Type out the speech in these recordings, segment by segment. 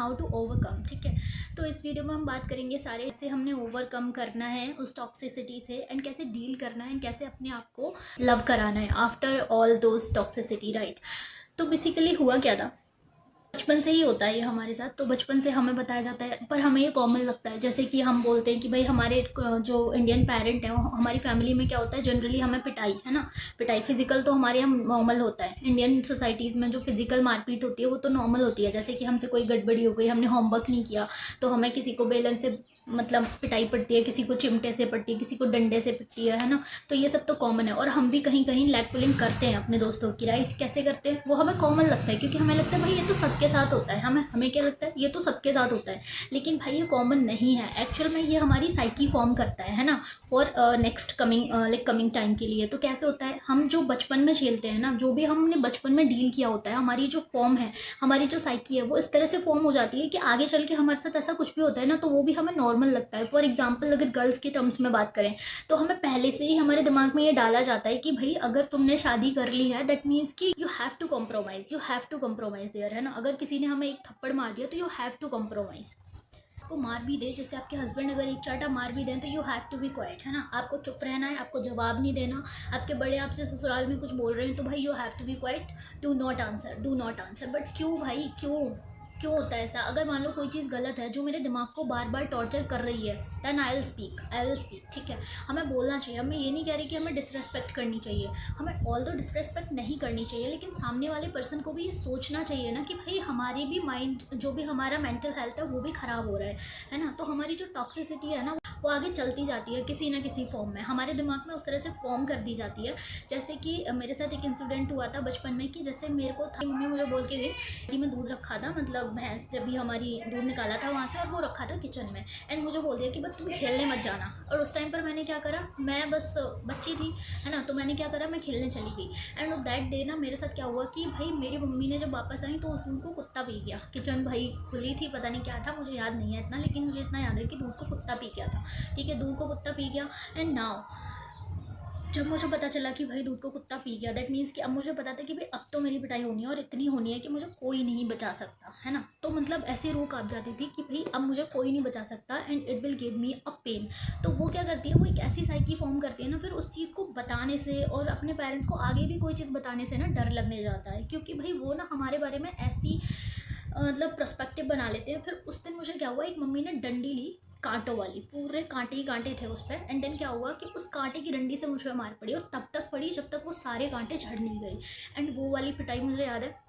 How to overcome. ठीक है, तो इस वीडियो में हम बात करेंगे सारे से हमने ओवरकम करना है उस टॉक्सिसिटी से, एंड कैसे डील करना है, एंड कैसे अपने आप को लव कराना है after all those toxicity, right. तो बेसिकली हुआ क्या था, बचपन से ही होता है ये हमारे साथ। तो बचपन से हमें बताया जाता है, पर हमें ये कॉमन लगता है। जैसे कि हम बोलते हैं कि भाई हमारे जो इंडियन पेरेंट हैं, हमारी फैमिली में क्या होता है, जनरली हमें पिटाई, है ना, पिटाई फिजिकल तो हमारे यहाँ नॉर्मल होता है। इंडियन सोसाइटीज़ में जो फिजिकल मारपीट होती है वो तो नॉर्मल होती है। जैसे कि हमसे कोई गड़बड़ी हो गई, हमने होमवर्क नहीं किया, तो हमें किसी को बेलन से मतलब पिटाई पड़ती है, किसी को चिमटे से पड़ती है, किसी को डंडे से पिटती है ना। तो ये सब तो कॉमन है, और हम भी कहीं कहीं लैग पुलिंग करते हैं अपने दोस्तों की, राइट। कैसे करते हैं वो हमें कॉमन लगता है, क्योंकि हमें लगता है भाई ये तो सबके साथ होता है। हमें क्या लगता है, ये तो सबके साथ होता है। लेकिन भाई ये कॉमन नहीं है एक्चुअल में, ये हमारी साइकी फॉर्म करता है ना, फॉर नेक्स्ट कमिंग टाइम के लिए। तो कैसे होता है, हम जो बचपन में झेलते हैं ना, जो भी हमने बचपन में डील किया होता है, हमारी जो फॉर्म है, हमारी जो साइकी है, वो इस तरह से फॉर्म हो जाती है कि आगे चल के हमारे साथ ऐसा कुछ भी होता है ना, तो वो भी हमें नॉर्मल लगता है। फॉर एग्जाम्पल अगर गर्ल्स के टर्म्स में बात करें, तो हमें पहले से ही हमारे दिमाग में ये डाला जाता है कि भाई अगर तुमने शादी कर ली है, दैट मीन्स कि you have to compromise there, है ना। अगर किसी ने हमें एक थप्पड़ मार दिया तो यू हैव टू कॉम्प्रोमाइज। आपको मार भी दे, जैसे आपके हस्बैंड अगर एक चाटा मार भी दें, तो you have to be quiet, है ना। आपको चुप रहना है, आपको जवाब नहीं देना। आपके बड़े आपसे ससुराल में कुछ बोल रहे हैं तो भाई you have to be quiet, do not answer. But क्यों भाई, क्यों होता है ऐसा। अगर मान लो कोई चीज़ गलत है जो मेरे दिमाग को बार बार टॉर्चर कर रही है, दैन आई विल स्पीक। ठीक है, हमें बोलना चाहिए। मैं ये नहीं कह रही कि हमें डिसरेस्पेक्ट करनी चाहिए, हमें ऑल दो डिसरेस्पेक्ट नहीं करनी चाहिए, लेकिन सामने वाले पर्सन को भी ये सोचना चाहिए ना कि भाई हमारी भी माइंड, जो भी हमारा मेंटल हेल्थ है वो भी ख़राब हो रहा है ना। तो हमारी जो टॉक्सिसिटी है ना, वो आगे चलती जाती है किसी ना किसी फॉर्म में, हमारे दिमाग में उस तरह से फॉर्म कर दी जाती है। जैसे कि मेरे साथ एक इंसिडेंट हुआ था बचपन में, कि जैसे मेरे को था, मम्मी मुझे बोल के गई, मैं दूध रखा था, मतलब भैंस जब भी हमारी दूध निकाला था वहाँ से, और वो रखा था किचन में, एंड मुझे बोल दिया कि बस तुम खेलने मत जाना। और उस टाइम पर मैंने क्या करा, मैं बस बच्ची थी, है ना, तो मैंने क्या करा, मैं खेलने चली गई। एंड दैट डे ना मेरे साथ क्या हुआ कि भाई मेरी मम्मी ने जब वापस आई तो उस दूध को कुत्ता पी गया। किचन भाई खुली थी, पता नहीं क्या था, मुझे याद नहीं है इतना, लेकिन मुझे इतना याद है कि दूध को कुत्ता पी गया था। ठीक है, दूध को कुत्ता पी गया। एंड नाउ जब मुझे पता चला कि भाई दूध को कुत्ता पी गया, दैट मीन्स कि अब मुझे पता था कि भाई अब तो मेरी पिटाई होनी है, और इतनी होनी है कि मुझे कोई नहीं बचा सकता, है ना। तो मतलब ऐसी रूह काँप जाती थी कि भाई अब मुझे कोई नहीं बचा सकता, and it will give me a pain. तो वो क्या करती है, वो एक ऐसी साइकी फॉर्म करती है ना, फिर उस चीज़ को बताने से और अपने पेरेंट्स को आगे भी कोई चीज़ बताने से ना डर लगने जाता है, क्योंकि भाई वो ना हमारे बारे में ऐसी मतलब पर्सपेक्टिव बना लेते हैं। फिर उस दिन मुझे क्या हुआ, एक मम्मी ने डंडी ली, कांटों वाली, पूरे कांटे ही कांटे थे उस पर। एंड देन क्या हुआ कि उस कांटे की डंडी से मुझ पर मार पड़ी, और तब तक पड़ी जब तक वो सारे कांटे झड़ नहीं गए। एंड वो वाली पिटाई मुझे याद है।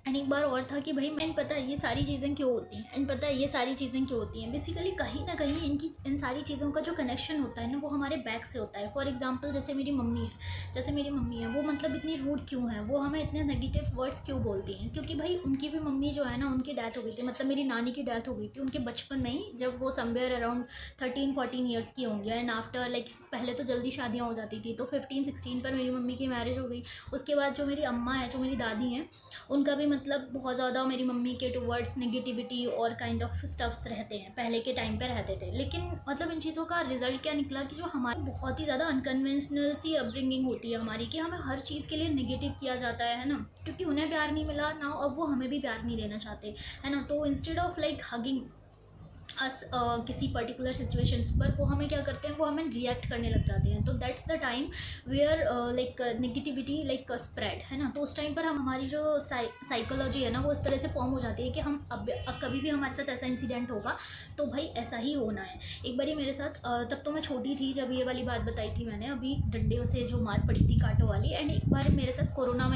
एंड एक बार और था कि भाई मैंने पता है ये सारी चीज़ें क्यों होती हैं, एंड पता है ये सारी चीज़ें क्यों होती हैं, बेसिकली कहीं ना कहीं इन सारी चीज़ों का जो कनेक्शन होता है ना, वो हमारे बैक से होता है। फॉर एग्जांपल जैसे मेरी मम्मी है, वो मतलब इतनी रूड क्यों है, वो हमें इतने नेगेटिव वर्ड्स क्यों बोलती हैं, क्योंकि भाई उनकी भी मम्मी जो है ना, उनकी डेथ हो गई थी, मतलब मेरी नानी की डेथ हो गई थी उनके बचपन में ही, जब वो समवेयर अराउंड 13-14 ईयर्स की होंगी। एंड आफ्टर लाइक पहले तो जल्दी शादियाँ हो जाती थी, तो 15-16 पर मेरी मम्मी की मैरिज हो गई। उसके बाद जो मेरी अम्मा है, जो मेरी दादी हैं, उनका भी मतलब बहुत ज़्यादा मेरी मम्मी के टुवर्ड्स नेगेटिविटी और काइंड ऑफ स्टफ्स रहते हैं, पहले के टाइम पे रहते थे। लेकिन मतलब इन चीज़ों का रिजल्ट क्या निकला कि जो हमारी बहुत ही ज़्यादा अनकन्वेंशनल सी अपब्रिंगिंग होती है हमारी, कि हमें हर चीज़ के लिए नेगेटिव किया जाता है ना, क्योंकि उन्हें प्यार नहीं मिला ना, अब वो हमें भी प्यार नहीं देना चाहते, है ना। तो इंस्टेड ऑफ लाइक हगिंग अस किसी पर्टिकुलर सिचुएशंस पर, वो हमें क्या करते हैं, वो हमें रिएक्ट करने लग जाते हैं। तो that's the time where like negativity like spread, है ना। तो उस टाइम पर हमारी जो साइकोलॉजी है ना, वो इस तरह से फॉर्म हो जाती है कि हम अब कभी भी हमारे साथ ऐसा इंसिडेंट होगा तो भाई ऐसा ही होना है। एक बारी मेरे साथ तब तो मैं छोटी थी जब ये वाली बात बताई थी मैंने, अभी डंडे से जो मार पड़ी थी कांटों वाली। एंड एक बार मेरे साथ कोरोना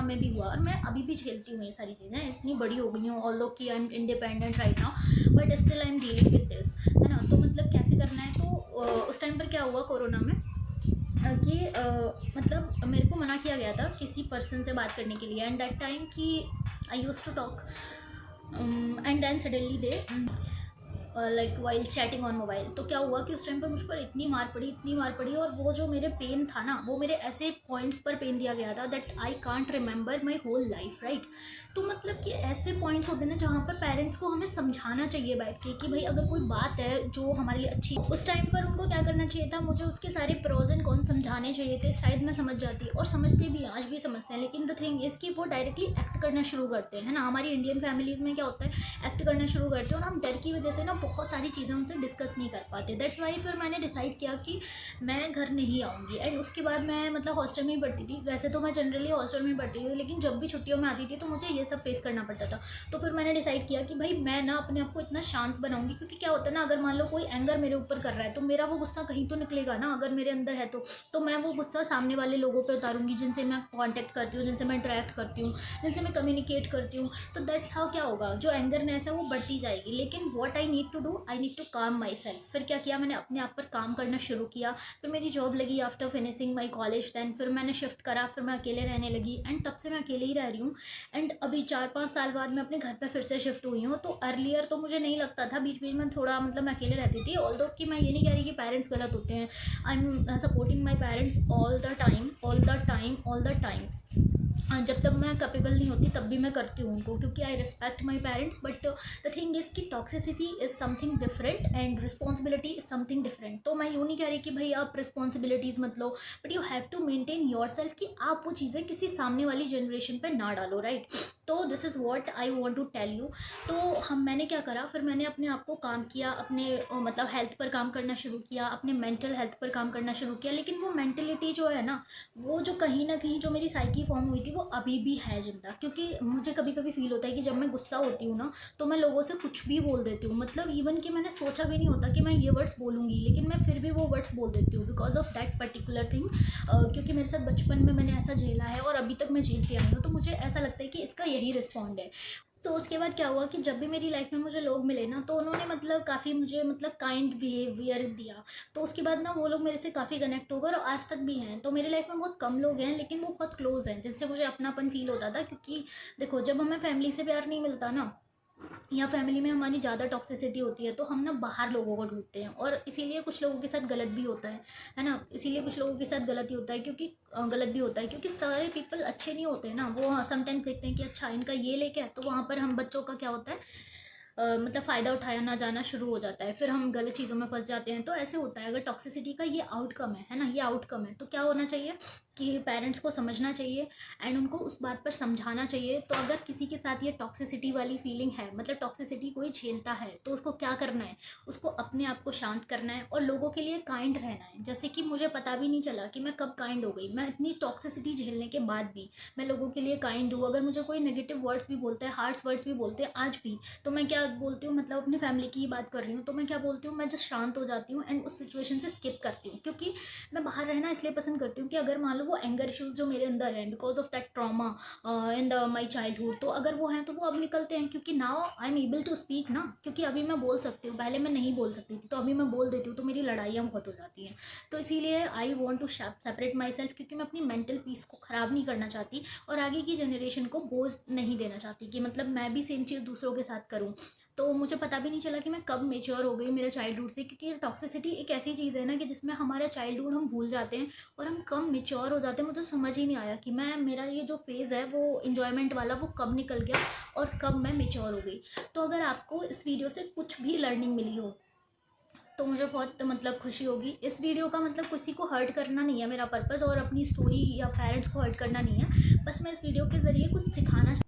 में भी हुआ, और मैं अभी भी झेलती हूँ ये सारी चीज़ें, इतनी बड़ी हो गई हूँ, ऑल्दो कि I am independent right now, but still I am dealing with this, है ना। तो मतलब कैसे करना है, तो उस टाइम पर क्या हुआ कोरोना में कि मतलब मेरे को मना किया गया था किसी पर्सन से बात करने के लिए, एंड दैट टाइम कि I used to talk, and then suddenly they like while chatting on mobile. तो क्या हुआ कि उस टाइम पर मुझ पर इतनी मार पड़ी, और वो जो मेरे पेन था ना, वो मेरे ऐसे पॉइंट्स पर पेन दिया गया था that I can't remember my whole life, right. तो मतलब कि ऐसे पॉइंट्स होते हैं ना जहाँ पर पेरेंट्स को हमें समझाना चाहिए बैठ के कि भाई अगर कोई बात है जो हमारे लिए अच्छी, उस टाइम पर उनको क्या करना चाहिए था, मुझे उसके सारे प्रोज एंड कॉन समझाने चाहिए थे। शायद मैं समझ जाती, और समझते भी, आज भी समझते हैं। लेकिन द थिंग इज़ कि वो डायरेक्टली एक्ट करना शुरू करते हैं, है ना। हमारी इंडियन फैमिलीज़ में क्या होता है, एक्ट करना शुरू करते हैं, और हम डर की वजह से ना बहुत सारी चीज़ें उनसे डिस्कस नहीं कर पाते। दैट्स वाई फिर मैंने डिसाइड किया कि मैं घर नहीं आऊँगी। एंड उसके बाद मैं मतलब हॉस्टल में ही पढ़ती थी। वैसे तो मैं जनरली हॉस्टल में पढ़ती थी, लेकिन जब भी छुट्टियों में आती थी तो मुझे ये सब फेस करना पड़ता था। तो फिर मैंने डिसाइड किया कि भाई मैं ना अपने आप को इतना शांत बनाऊंगी, क्योंकि क्या होता है ना, अगर मान लो कोई एंगर मेरे ऊपर कर रहा है तो मेरा वो गुस्सा कहीं तो निकलेगा ना, अगर मेरे अंदर है तो मैं वो गुस्सा सामने वाले लोगों पे उतारूंगी जिनसे मैं कांटेक्ट करती हूँ, जिनसे मैं इंटरेक्ट करती हूँ, जिनसे मैं कम्युनिकेट करती हूँ। तो दैट्स हाउ क्या होगा, जो एंगरनेस है वो बढ़ती जाएगी। लेकिन what I need to do, I need to calm my self. फिर क्या किया, मैंने अपने आप पर काम करना शुरू किया। फिर मेरी जॉब लगी after finishing my college. Then फिर मैंने शिफ्ट करा, फिर मैं अकेले रहने लगी, एंड तब से मैं अकेले ही रह रही हूँ। एंड अभी 4-5 साल बाद मैं अपने घर पे फिर से शिफ्ट हुई हूँ। तो अर्लियर तो मुझे नहीं लगता था, बीच बीच में थोड़ा मतलब मैं अकेले रहती थी। ऑल्दो कि मैं ये नहीं कह रही कि पेरेंट्स गलत होते हैं, I am supporting my parents all the time, all the time, all the time. जब तक मैं कैपेबल नहीं होती तब भी मैं करती हूँ उनको, क्योंकि I respect my parents. But the thing is कि toxicity is something different and responsibility is something different. तो मैं यूँ नहीं कह रही कि भाई आप रिस्पॉन्सिबिलिटीज़ मत लो, but you have to maintain yourself कि आप वो चीज़ें किसी सामने वाली जनरेशन पर ना डालो, राइट। तो this is what I want to tell you. तो मैंने क्या करा, फिर मैंने अपने आप को काम किया, अपने मतलब हेल्थ पर काम करना शुरू किया, अपने मेंटल हेल्थ पर काम करना शुरू किया। लेकिन वो मेंटलिटी जो है ना, वो जो कहीं ना कहीं जो मेरी साइकी फॉर्म हुई थी वो अभी भी है जिंदा। क्योंकि मुझे कभी कभी फील होता है कि जब मैं गुस्सा होती हूँ ना, तो मैं लोगों से कुछ भी बोल देती हूँ। मतलब इवन कि मैंने सोचा भी नहीं होता कि मैं ये वर्ड्स बोलूँगी, लेकिन मैं फिर भी वो वर्ड्स बोल देती हूँ because of that particular thing. क्योंकि मेरे साथ बचपन में मैंने ऐसा झेला है और अभी तक मैं झेलती आई हूँ। तो मुझे ऐसा लगता है कि इसका यही रिस्पॉन्ड है। तो उसके बाद क्या हुआ कि जब भी मेरी लाइफ में मुझे लोग मिले ना, तो उन्होंने मतलब काफ़ी मुझे मतलब काइंड बिहेवियर दिया। तो उसके बाद ना वो लोग मेरे से काफ़ी कनेक्ट हो गए, और आज तक भी हैं। तो मेरी लाइफ में बहुत कम लोग हैं, लेकिन वो बहुत क्लोज हैं जिनसे मुझे अपनापन फील होता था। क्योंकि देखो, जब हमें फैमिली से प्यार नहीं मिलता ना, या फैमिली में हमारी ज़्यादा टॉक्सिसिटी होती है, तो हम ना बाहर लोगों को ढूंढते हैं। और इसीलिए कुछ लोगों के साथ गलत भी होता है ना। इसीलिए कुछ लोगों के साथ गलत ही होता है, क्योंकि गलत भी होता है क्योंकि सारे पीपल अच्छे नहीं होते हैं ना। वो समटाइम्स देखते हैं कि अच्छा इनका ये लेके है, तो वहाँ पर हम बच्चों का क्या होता है, मतलब फ़ायदा उठाया ना जाना शुरू हो जाता है। फिर हम गलत चीज़ों में फंस जाते हैं। तो ऐसे होता है, अगर टॉक्सिसिटी का ये आउटकम है ना, ये आउटकम है, तो क्या होना चाहिए कि पेरेंट्स को समझना चाहिए एंड उनको उस बात पर समझाना चाहिए। तो अगर किसी के साथ ये टॉक्सिसिटी वाली फीलिंग है, मतलब टॉक्सिसिटी कोई झेलता है, तो उसको क्या करना है, उसको अपने आप को शांत करना है और लोगों के लिए काइंड रहना है। जैसे कि मुझे पता भी नहीं चला कि मैं कब काइंड हो गई। मैं इतनी टॉक्सिसिटी झेलने के बाद भी मैं लोगों के लिए काइंड हूँ। अगर मुझे कोई नेगेटिव वर्ड्स भी बोलता है, हार्श वर्ड्स भी बोलते हैं आज भी, तो मैं क्या बोलती हूँ, मतलब अपनी फैमिली की ही बात कर रही हूँ, तो मैं क्या बोलती हूँ, मैं जस्ट शांत हो जाती हूँ एंड उस सिचुएशन से स्किप करती हूँ। क्योंकि मैं बाहर रहना इसलिए पसंद करती हूँ कि अगर मान लो वो एंगर इश्यूज जो मेरे अंदर हैं because of that trauma in the my childhood, तो अगर वो हैं तो वो अब निकलते हैं। क्योंकि now I am able to speak ना, क्योंकि अभी मैं बोल सकती हूँ, पहले मैं नहीं बोल सकती थी, तो अभी मैं बोल देती हूँ, तो मेरी लड़ाइयाँ बहुत हो जाती हैं। तो इसीलिए I want to separate myself, क्योंकि मैं अपनी मेंटल पीस को ख़राब नहीं करना चाहती और आगे की जनरेशन को बोझ नहीं देना चाहती कि मतलब मैं भी सेम चीज़ दूसरों के साथ करूँ। तो मुझे पता भी नहीं चला कि मैं कब मेच्योर हो गई मेरे चाइल्डहुड से, क्योंकि टॉक्सिसिटी एक ऐसी चीज़ है ना कि जिसमें हमारा चाइल्डहुड हम भूल जाते हैं और हम कब मेच्योर हो जाते हैं। मुझे समझ ही नहीं आया कि मैं, मेरा ये जो फेज़ है वो इन्जॉयमेंट वाला, वो कब निकल गया और कब मैं मेच्योर हो गई। तो अगर आपको इस वीडियो से कुछ भी लर्निंग मिली हो तो मुझे बहुत मतलब खुशी होगी। इस वीडियो का मतलब किसी को हर्ट करना नहीं है मेरा पर्पज़, और अपनी स्टोरी या पेरेंट्स को हर्ट करना नहीं है। बस मैं इस वीडियो के ज़रिए कुछ सिखाना।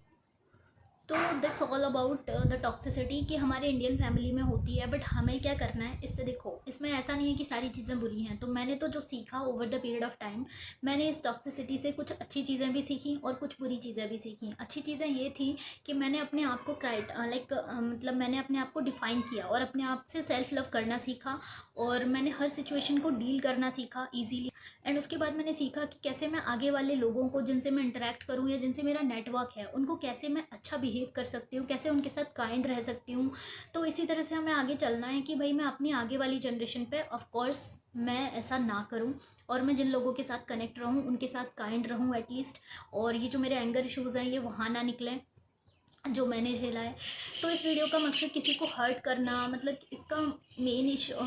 तो that's all about the toxicity कि हमारे इंडियन फैमिली में होती है, बट हमें क्या करना है इससे। देखो, इसमें ऐसा नहीं है कि सारी चीज़ें बुरी हैं। तो मैंने तो जो सीखा over the period of time, मैंने इस टॉक्सिसिटी से कुछ अच्छी चीज़ें भी सीखी और कुछ बुरी चीज़ें भी सीखी। अच्छी चीज़ें ये थी कि मैंने अपने आप को मतलब मैंने अपने आप को डिफ़ाइन किया और अपने आप से सेल्फ लव करना सीखा, और मैंने हर सिचुएशन को डील करना सीखा ईजीली। एंड उसके बाद मैंने सीखा कि कैसे मैं आगे वाले लोगों को जिनसे मैं इंटरेक्ट करूँ या जिनसे मेरा नेटवर्क है, उनको कैसे मैं अच्छा बिहेव कर सकती हूँ, कैसे उनके साथ काइंड रह सकती हूँ। तो इसी तरह से हमें आगे चलना है कि भाई मैं अपनी आगे वाली जनरेशन पे ऑफ कोर्स मैं ऐसा ना करूँ, और मैं जिन लोगों के साथ कनेक्ट रहूँ उनके साथ काइंड रहूँ एटलीस्ट। और ये जो मेरे एंगर इश्यूज़ हैं ये वहाँ ना निकलें। जो मैंने झेला है। तो इस वीडियो का मकसद किसी को हर्ट करना, मतलब इसका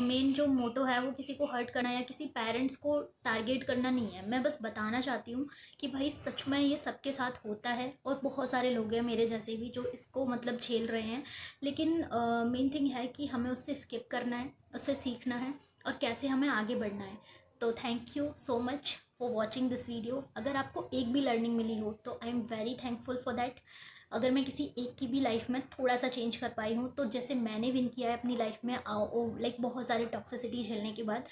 मेन जो मोटो है वो किसी को हर्ट करना या किसी पेरेंट्स को टारगेट करना नहीं है। मैं बस बताना चाहती हूँ कि भाई सच में ये सबके साथ होता है और बहुत सारे लोग हैं मेरे जैसे भी जो इसको मतलब झेल रहे हैं। लेकिन मेन थिंग है कि हमें उससे स्किप करना है, उससे सीखना है और कैसे हमें आगे बढ़ना है। तो thank you so much for watching this video. अगर आपको एक भी लर्निंग मिली हो तो I am very thankful for that. अगर मैं किसी एक की भी लाइफ में थोड़ा सा चेंज कर पाई हूँ तो जैसे मैंने विन किया है अपनी लाइफ में लाइक बहुत सारे टॉक्सिसिटी झेलने के बाद,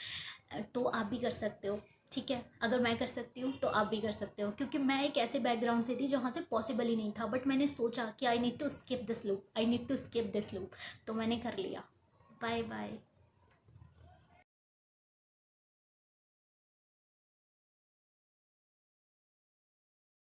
तो आप भी कर सकते हो। ठीक है, अगर मैं कर सकती हूँ तो आप भी कर सकते हो, क्योंकि मैं एक ऐसे बैकग्राउंड से थी जहाँ से पॉसिबल ही नहीं था, बट मैंने सोचा कि I need to skip this loop, I need to skip this loop, तो मैंने कर लिया। Bye bye.